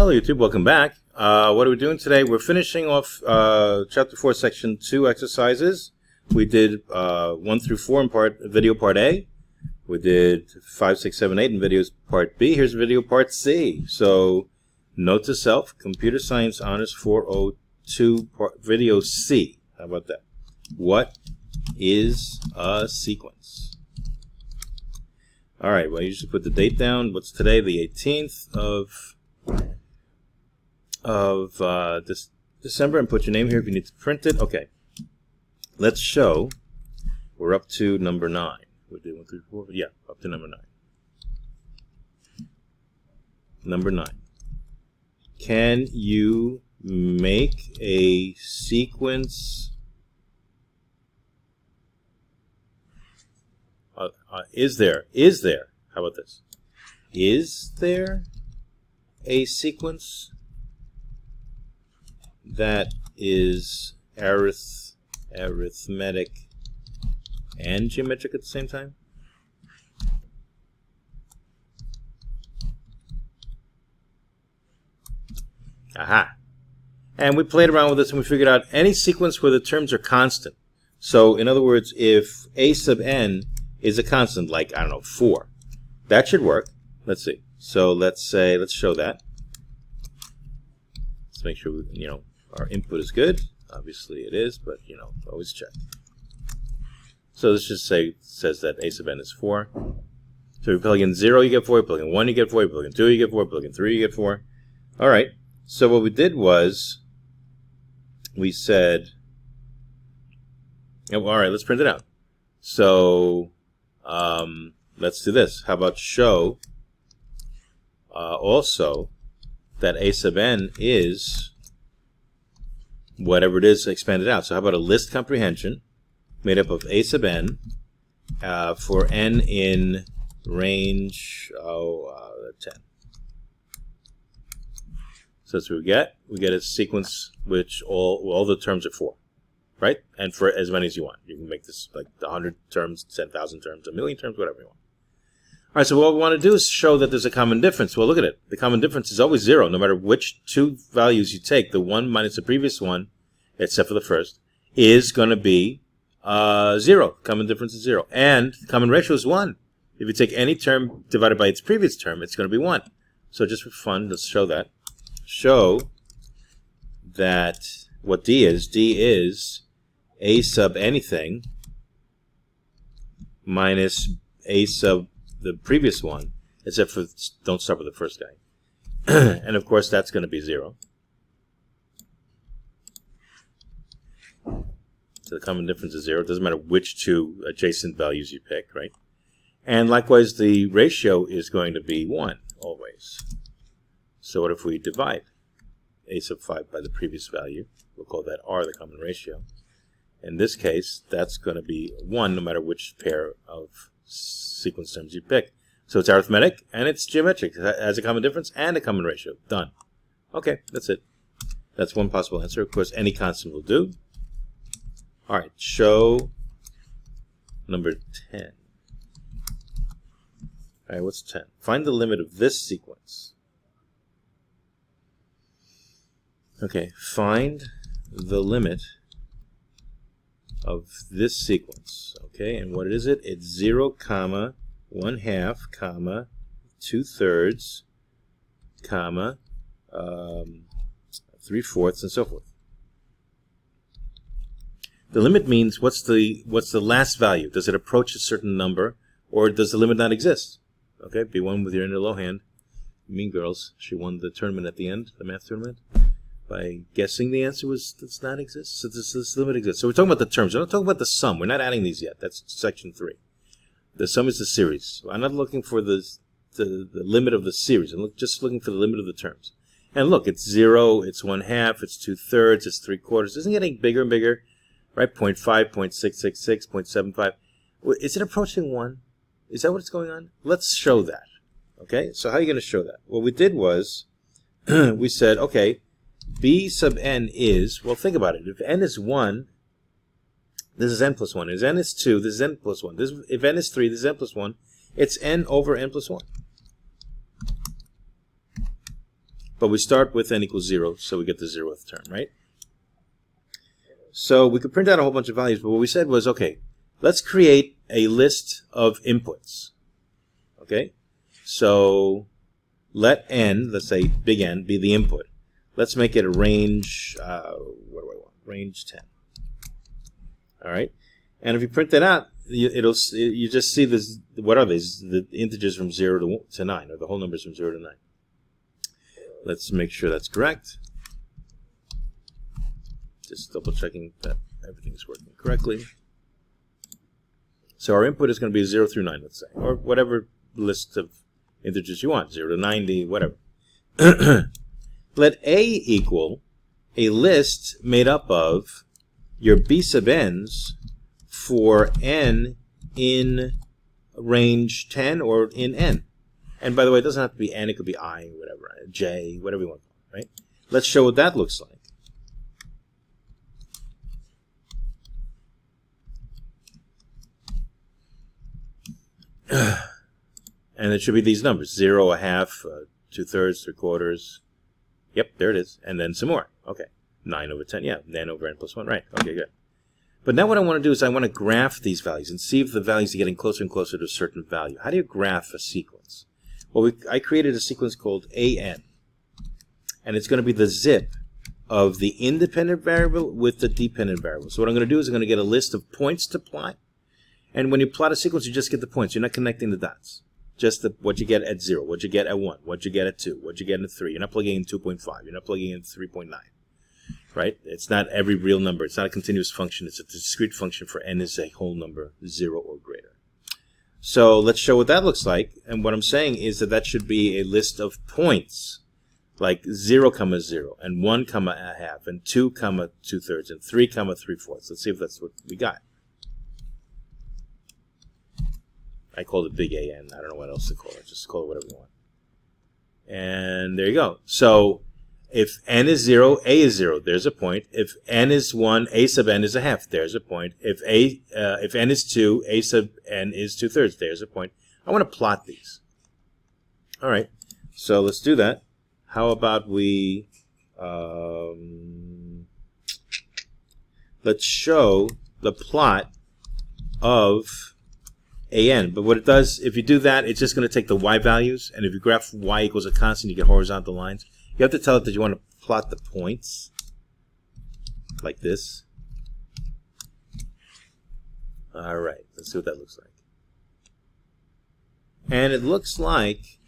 Hello YouTube, welcome back. What are we doing today? We're finishing off Chapter 4, Section 2 exercises. We did 1 through 4 in video part A. We did 5, 6, 7, 8 in videos part B. Here's video part C. So, note to self, Computer Science Honors 402 video C. How about that? What is a sequence? Alright, well, you just put the date down. What's today? The 18th of December, and put your name here if you need to print it. Okay. Let's show. We're up to number 9. We did 1 through 4. Yeah, up to number 9. Number 9. Can you make a sequence? Is there? How about this? Is there a sequence that is arithmetic and geometric at the same time? Aha. And we played around with this and we figured out any sequence where the terms are constant. So, in other words, if a sub n is a constant, like, I don't know, 4, that should work. Let's see. So, let's show that. Let's make sure our input is good. Obviously it is, but always check. So this just says that a sub n is 4. So if you plug in 0, you get 4. You plug in 1, you get 4. You plug in 2, you get 4. You plug in 3, you get 4. All right. So what we did was we said, all right, let's print it out. So let's do this. How about show also that a sub n is whatever it is expanded out. So how about a list comprehension made up of a sub n for n in range 10. So that's what we get. We get a sequence which all the terms are 4, right? And for as many as you want. You can make this like 100 terms, 10,000 terms, 1,000,000 terms, whatever you want. All right, so what we want to do is show that there's a common difference. Well, look at it. The common difference is always 0, no matter which two values you take. The one minus the previous one, except for the first, is going to be 0. Common difference is 0. And the common ratio is 1. If you take any term divided by its previous term, it's going to be 1. So just for fun, let's show that. Show that what D is a sub anything minus a sub the previous one, except for don't start with the first guy. And of course that's going to be 0. So the common difference is 0. It doesn't matter which two adjacent values you pick, right? And likewise the ratio is going to be 1 always. So what if we divide a sub 5 by the previous value? We'll call that R, the common ratio. In this case, that's going to be 1 no matter which pair of sequence terms you pick. So it's arithmetic and it's geometric. It has a common difference and a common ratio. Done. Okay, that's it. That's one possible answer. Of course, any constant will do. All right, show number 10. All right, what's 10? Find the limit of this sequence. Okay, find the limit of this sequence. Okay, and what is it? It's 0, comma, 1/2, comma, 2/3, comma, 3/4, and so forth. The limit means what's the last value? Does it approach a certain number, or does the limit not exist? Okay, be one with your inner low hand. Mean Girls, she won the tournament at the end, the math tournament, by guessing the answer does not exist. So this limit exists. So we're talking about the terms. We're not talking about the sum. We're not adding these yet. That's section 3. The sum is the series. I'm not looking for the limit of the series. I'm just looking for the limit of the terms. And look, it's 0, it's 1/2, it's 2/3, it's 3/4. Isn't it getting bigger and bigger? Right? 0.5, 0.666, 0.75. Is it approaching 1? Is that what's going on? Let's show that. Okay? So how are you going to show that? What we did was we said, okay, B sub n is, well, think about it. If n is 1, this is n plus 1. If n is 2, this is n plus 1. If n is 3, this is n plus 1. It's n over n plus 1. but we start with n equals 0, so we get the 0th term, right? So we could print out a whole bunch of values, but what we said was, okay, let's create a list of inputs. Okay? So let n, let's say big N, be the input. Let's make it a range, what do I want? Range 10. All right? And if you print that out, you just see this. What are these? The integers from 0 to 9, or the whole numbers from 0 to 9. Let's make sure that's correct. Just double checking that everything's working correctly. So our input is going to be 0 through 9, let's say, or whatever list of integers you want, 0 to 90, whatever. Let A equal a list made up of your B sub n's for n in range 10 or in n. And by the way, it doesn't have to be n, it could be I, whatever, j, whatever you want, right? Let's show what that looks like. And it should be these numbers, 0, a half, 2/3, 3/4. Yep, there it is. And then some more. Okay. 9 over 10, yeah, n over n plus 1, right. Okay, good. But now what I want to do is I want to graph these values and see if the values are getting closer and closer to a certain value. How do you graph a sequence? Well, I created a sequence called AN. And it's going to be the zip of the independent variable with the dependent variable. So what I'm going to do is I'm going to get a list of points to plot. And when you plot a sequence, you just get the points. You're not connecting the dots. Just what you get at 0, what you get at 1, what you get at 2, what you get at 3. You're not plugging in 2.5. You're not plugging in 3.9. Right? It's not every real number. It's not a continuous function. It's a discrete function for n is a whole number, 0 or greater. So let's show what that looks like. And what I'm saying is that that should be a list of points, like 0, 0, and 1, a half, and 2, 2/3, and 3, 3/4. Let's see if that's what we got. I called it big AN. I don't know what else to call it. Just call it whatever you want. And there you go. So if n is 0, A is 0. There's a point. If n is 1, A sub n is a half. There's a point. If n is 2, A sub n is 2/3. There's a point. I want to plot these. All right. So let's do that. How about we let's show the plot of AN. But what it does, if you do that, it's just going to take the y values. And if you graph y equals a constant, you get horizontal lines. You have to tell it that you want to plot the points like this. All right, let's see what that looks like. And it looks like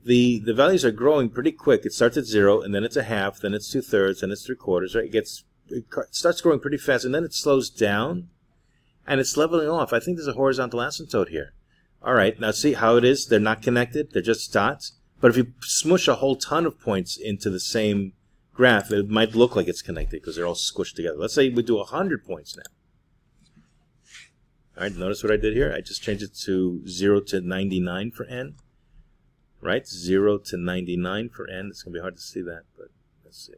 the values are growing pretty quick. It starts at 0, and then it's a half, then it's 2/3, then it's 3/4. Right? It starts growing pretty fast, and then it slows down, and it's leveling off. I think there's a horizontal asymptote here. All right, now see how it is? They're not connected. They're just dots. But if you smush a whole ton of points into the same graph, it might look like it's connected because they're all squished together. Let's say we do 100 points now. All right, notice what I did here? I just changed it to 0 to 99 for n. Right? 0 to 99 for n. It's going to be hard to see that, but let's see.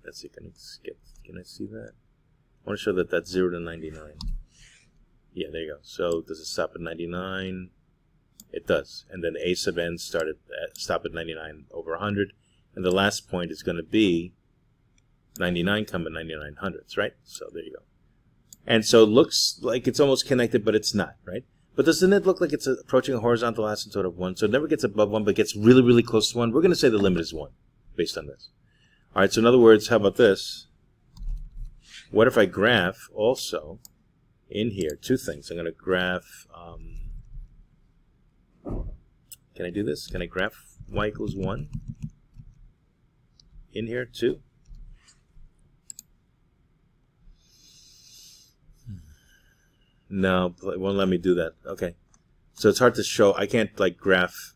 Let's see, can I see that? I want to show that that's 0 to 99. Yeah, there you go. So does it stop at 99? It does. And then A sub n stop at 99 over 100. And the last point is going to be 99, 99 hundredths, right? So there you go. And so it looks like it's almost connected, but it's not, right? But doesn't it look like it's approaching a horizontal asymptote of 1? So it never gets above 1, but gets really, really close to 1. We're going to say the limit is 1 based on this. All right, so in other words, how about this? What if I graph also in here two things? I'm going to graph, can I do this? Can I graph y equals 1 in here too? No, it won't let me do that. Okay. So it's hard to show. I can't like graph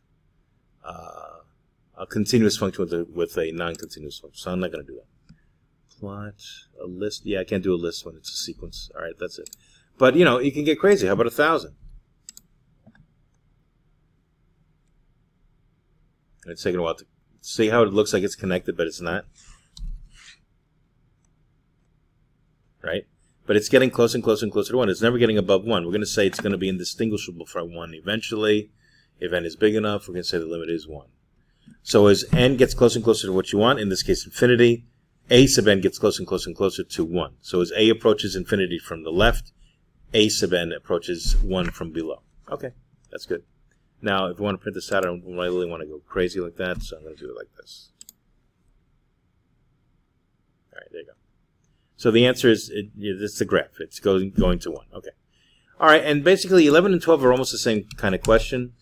a continuous function with a non-continuous function. So I'm not going to do that. Plot a list. Yeah, I can't do a list when it's a sequence. All right, that's it. But, you know, you can get crazy. How about 1,000? And it's taking a while to see how it looks like it's connected, but it's not. Right? But it's getting closer and closer and closer to 1. It's never getting above 1. We're going to say it's going to be indistinguishable from 1 eventually. If n is big enough, we're going to say the limit is 1. So as n gets closer and closer to what you want, in this case infinity, a sub n gets closer and closer and closer to 1. So as a approaches infinity from the left, a sub n approaches 1 from below. Okay, that's good. Now, if you want to print this out, I don't really want to go crazy like that, so I'm going to do it like this. All right, there you go. So the answer is, it's the graph. It's going to 1. Okay. All right, and basically 11 and 12 are almost the same kind of question.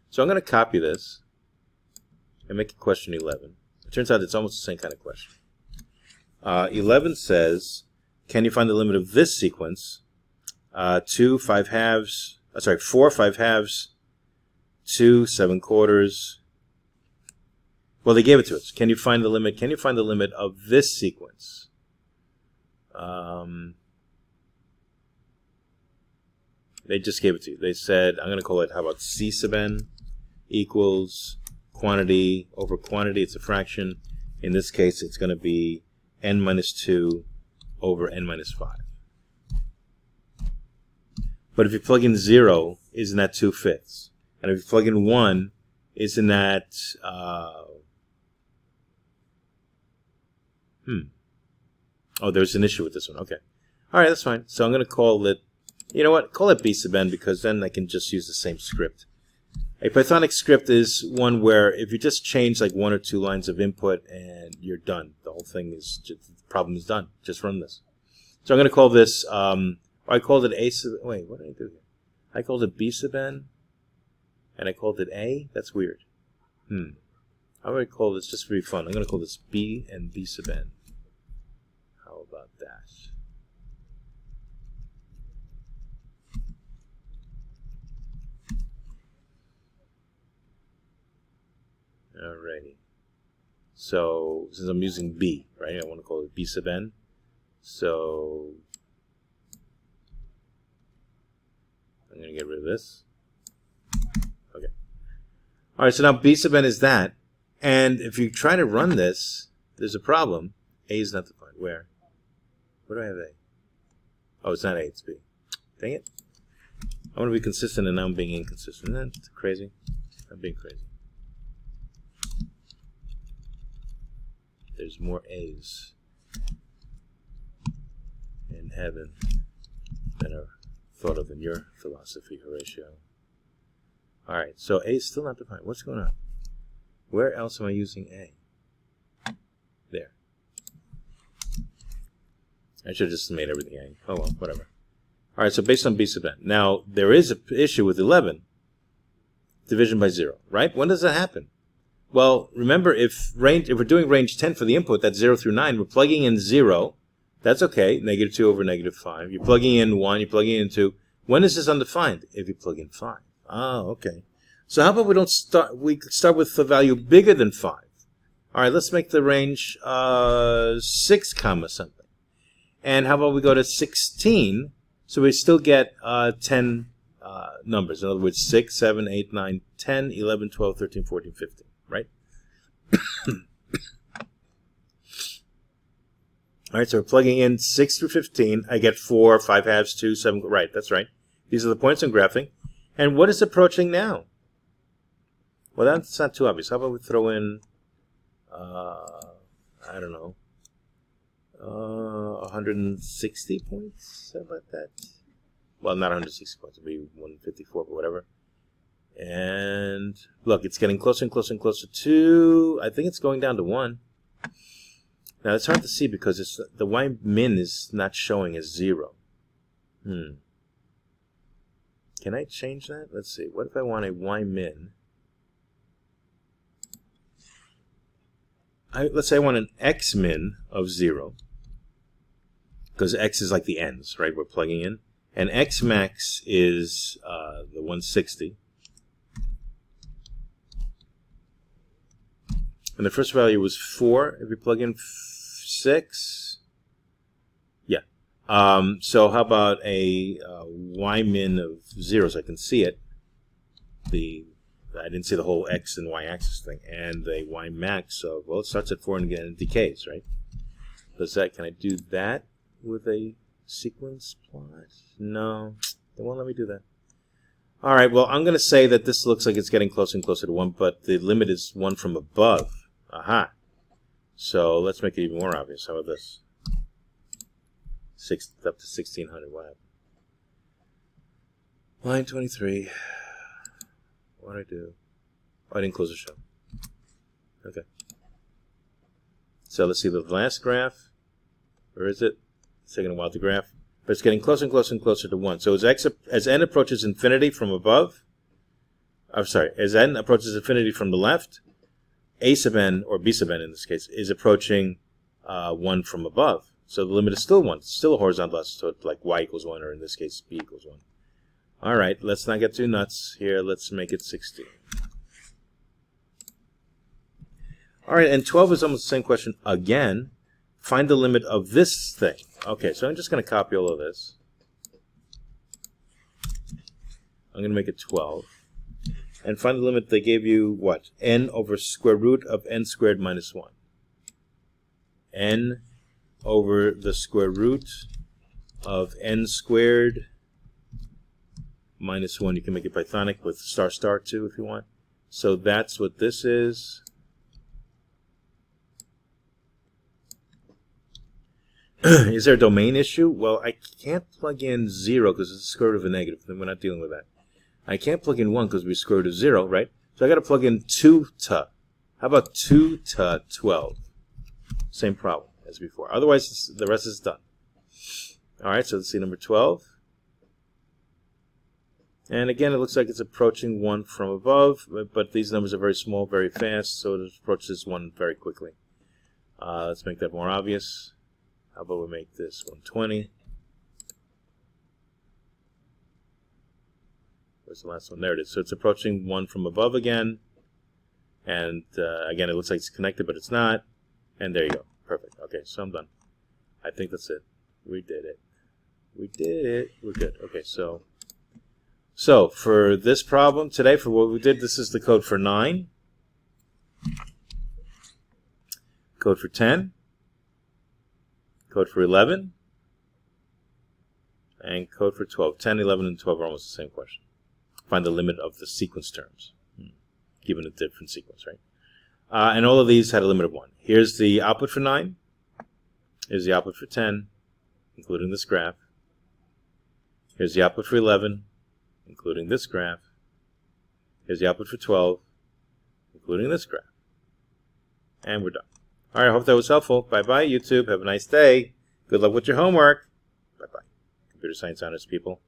So I'm going to copy this and make it question 11. It turns out it's almost the same kind of question. 11 says, can you find the limit of this sequence? 4 5 halves, 2 7 quarters. Well, they gave it to us. Can you find the limit? Can you find the limit of this sequence? They just gave it to you. They said, I'm going to call it, how about C sub n equals quantity over quantity. It's a fraction. In this case, it's going to be n minus 2 over n minus 5. But if you plug in 0, isn't that 2/5? And if you plug in 1, isn't that... Oh, there's an issue with this one. Okay. All right, that's fine. So I'm going to call it... You know what? Call it B sub n, because then I can just use the same script. A Pythonic script is one where if you just change like 1 or 2 lines of input and you're done. The whole thing is... the problem is done. Just run this. So I'm going to call this... I called it A sub... Wait, what did I do here? I called it B sub n, and I called it A? That's weird. I'm going to call this, just for fun, I'm going to call this B and B sub n. How about that? Alrighty. So, since I'm using B, right, I want to call it B sub n. So... I'm going to get rid of this. Okay. All right, so now B sub n is that. And if you try to run this, there's a problem. A is not defined. Where? Where do I have A? Oh, it's not A, it's B. Dang it. I want to be consistent, and now I'm being inconsistent. Isn't that crazy? I'm being crazy. There's more A's in heaven than are thought of in your philosophy, Horatio. Alright, so A is still not defined. What's going on? Where else am I using A? There. I should have just made everything A. Oh well, whatever. Alright, so based on B sub n. Now, there is an issue with 11. Division by 0, right? When does that happen? Well, remember, if we're doing range 10 for the input, that's 0 through 9, we're plugging in 0. That's okay. Negative 2 over negative 5. You're plugging in 1. You're plugging in 2. When is this undefined? If you plug in 5. Ah, okay. So how about we start with a value bigger than 5? All right, let's make the range 6 comma something. And how about we go to 16, so we still get 10 numbers. In other words, 6, 7, 8, 9, 10, 11, 12, 13, 14, 15, right? All right, so we're plugging in 6 through 15. I get 4, 5 halves, 2, 7. Right, that's right. These are the points I'm graphing. And what is approaching now? Well, that's not too obvious. How about we throw in, I don't know, 160 points? How about that? Well, not 160 points. It'll be 154, but whatever. And look, it's getting closer and closer and closer to, I think it's going down to 1. Now, it's hard to see because the y min is not showing as 0. Can I change that? Let's see. What if I want a y min? Let's say I want an x min of 0. Because x is like the ends, right? We're plugging in. And x max is the 160. And the first value was 4. If we plug in 6, yeah. So how about a y min of 0 so I can see it? I didn't see the whole x and y axis thing. And the y max of, well, it starts at 4 and again it decays, right? Can I do that with a Sequence plot? No, they won't let me do that. All right, well, I'm going to say that this looks like it's getting closer and closer to 1, but the limit is 1 from above. Aha. So let's make it even more obvious. How about this? Up to 1600. What happened? Line 23. What did I do? Oh, I didn't close the show. Okay. So let's see the last graph. Where is it? It's taking a while to graph. But it's getting closer and closer and closer to 1. So as n approaches infinity from above, as n approaches infinity from the left, a sub n, or b sub n in this case, is approaching 1 from above. So the limit is still 1. It's still a horizontal asymptote, like y equals 1, or in this case, b equals 1. All right, let's not get too nuts here. Let's make it 16. All right, and 12 is almost the same question again. Find the limit of this thing. Okay, so I'm just going to copy all of this. I'm going to make it 12. And find the limit. They gave you, what? N over square root of n squared minus 1. N over the square root of n squared minus 1. You can make it Pythonic with star star too if you want. So that's what this is. Is there a domain issue? Well, I can't plug in 0 because it's the square root of a negative. We're not dealing with that. I can't plug in 1 because we square root of 0, right? So I got to plug in 2 to. How about 2 to 12? Same problem as before. Otherwise, the rest is done. All right, so let's see number 12. And again, it looks like it's approaching 1 from above, but these numbers are very small, very fast, so it approaches 1 very quickly. Let's make that more obvious. How about we make this 120? Where's the last one? There it is. So it's approaching 1 from above again. And again, it looks like it's connected, but it's not. And there you go. Perfect. Okay, so I'm done. I think that's it. We did it. We did it. We're good. Okay, so for this problem today, for what we did, this is the code for 9. Code for 10. Code for 11, and code for 12. 10, 11, and 12 are almost the same question. Find the limit of the sequence terms, given a different sequence, right? And all of these had a limit of 1. Here's the output for 9. Here's the output for 10, including this graph. Here's the output for 11, including this graph. Here's the output for 12, including this graph. And we're done. All right, I hope that was helpful. Bye-bye, YouTube. Have a nice day. Good luck with your homework. Bye-bye. Computer science honors people.